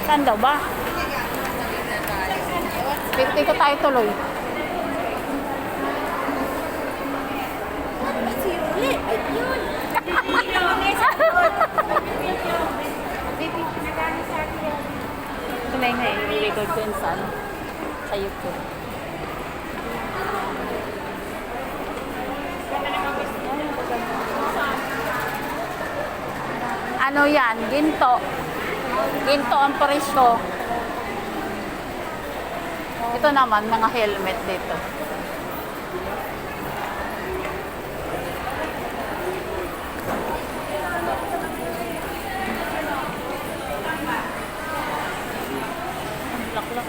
Saan daw ba? Dito tayo tuloy. Ito na yung i-record ko yun sa YouTube. Ano yan? Ginto. Ginto ang presyo. Ito naman, mga helmet dito. Laklak.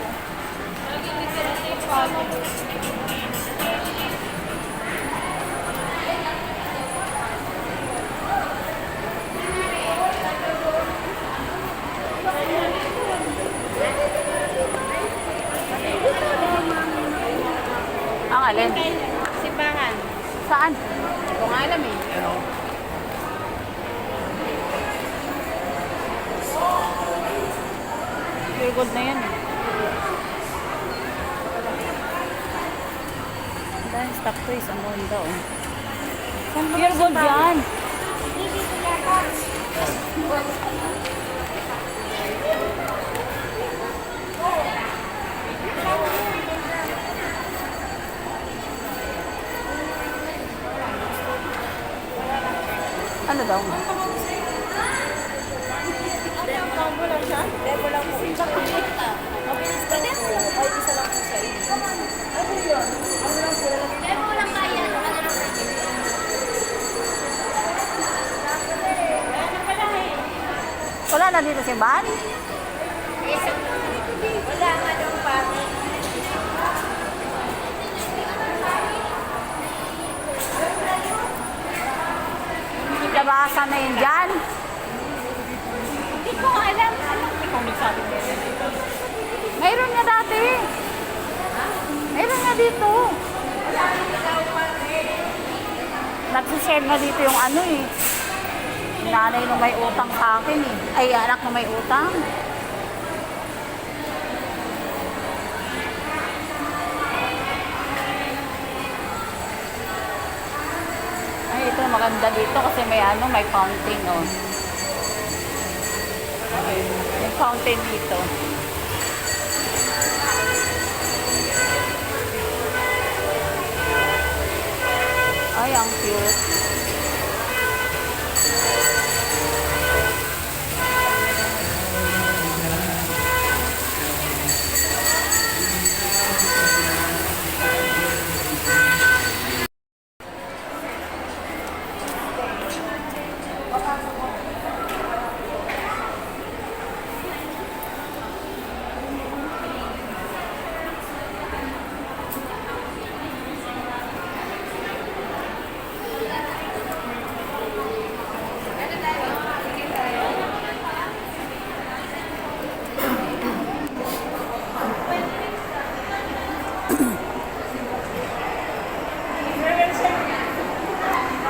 Ang alin? Simbangan. Saan? Hindi ko nga alam eh. Pure gold na yan eh. Dahil stock toys, ang ganda oh. Pure gold yan. Ano daw? Combo lang siya? Debo lang po. Mabilis lang po. Ay, isa lang po sa inyo. Ano yun? Ano lang po? Debo lang kaya. Ano lang sa inyo? Wala na dito si Van? Wala nga daw pa. Labasan na yun dyan. Hindi ko alam. Alam ko kung nagsabi ko. Mayroon nga dati. Mayroon nga dito. Nagsishare na dito yung ano eh. Yung nanay nung may utang sa akin eh. Ay, anak nung may utang. Ay, ito maganda dito kasi may ano, may fountain oh. May fountain dito. Ay, ang cute.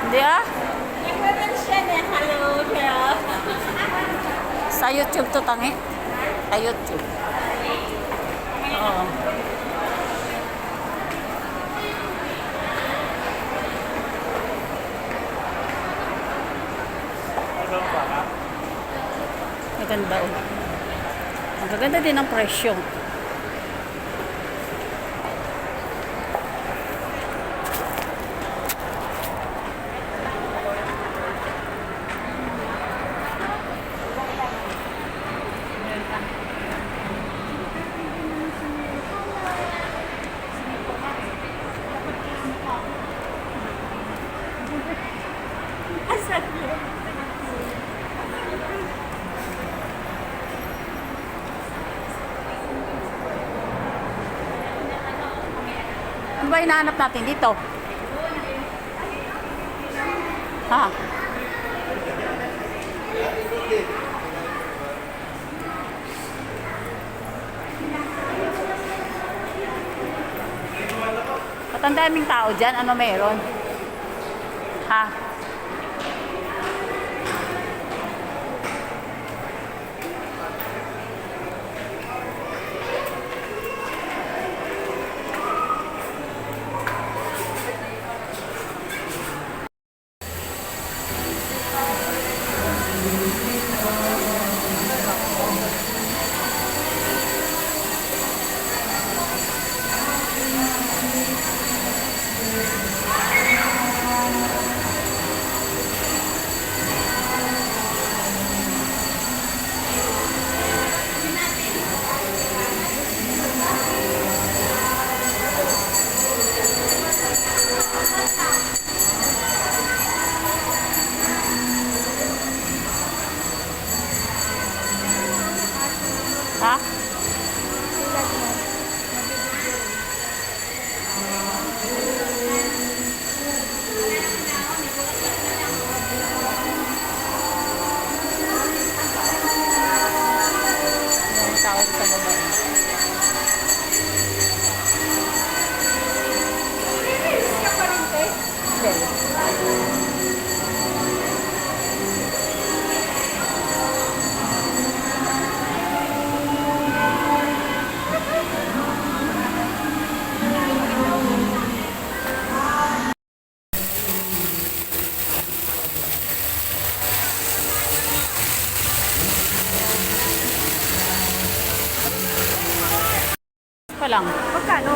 Hindi ah. Sa YouTube to tangi. Sa YouTube. Oo. Maganda oh. Magaganda din ang presyo. Ano ba hinahanap natin dito? Ha? Ba't ang daming tao dyan? Ano meron? Ha? Ha? Tulad mo. Mabibigyan rin. Yung tao sa baba. Ka pa rin, te? Hindi. Pa lang. Magkano?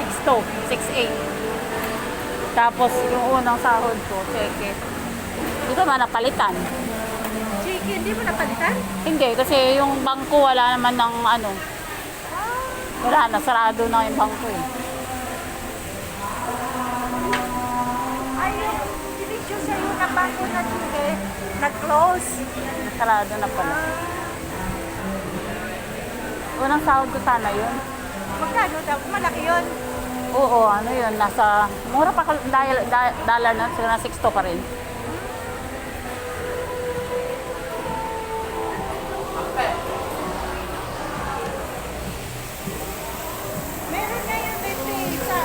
6'2", 6'8". Tapos yung unang sahod ko, cheque. Hindi ko man napalitan. Chicken, hindi mo napalitan? Hindi, kasi yung bangko wala naman ng ano. Wala na, sarado na yung bangko eh. Ay, yung sinisyo sa'yo na bago na chicken, nag-close. Sarado na pala. Unang sahod ko sana yun. Magkano daw? Malaki yun. Oo, ano yun, nasa, mura pa dollar na, sila na 6'2" pa rin. Meron na yun dito sa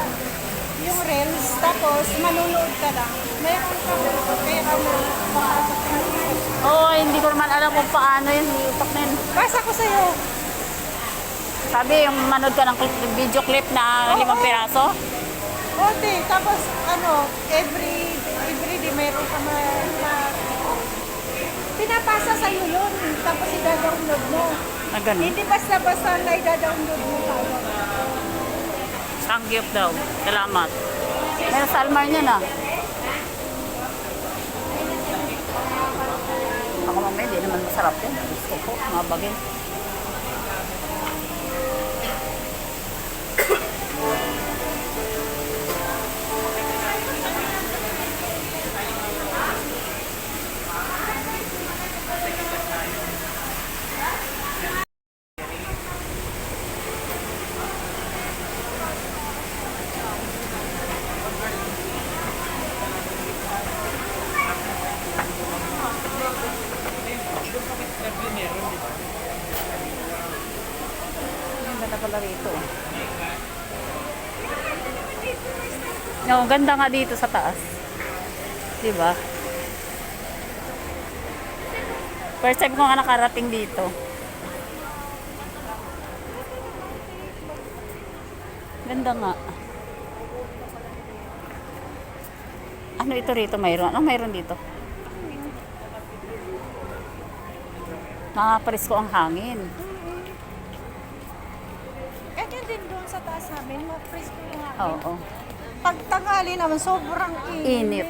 yung reels, tapos manunood ka lang. Meron ka pera na makasok na yun. Oo, hindi ko naman alam kung paano yun, iutok na yun. Basta ko sa'yo. Sabi, yung manood ka ng video clip na 5 piraso. Ote, tapos ano, every day meron ka pinapasa sa'yo yun. Tapos i-download mo. Na ganun. Hindi basta-basta na i-download mo kagad. Sangyup daw. Salamat. Meron sa Almar niya na. Ako mamaya, di naman masarap yan. Gusto ko, mabagin. Ang ganda pala rito. No, ganda nga dito sa taas. Diba? First time ko nga nakarating dito. Ganda nga. Ano ito rito mayroon? Ano mayroon dito? Nakaparis ko ang hangin. Ganyan din doon sa taas namin, ma-freeze ko yung hangin. Oo. Pag tanghali naman, sobrang init. Init.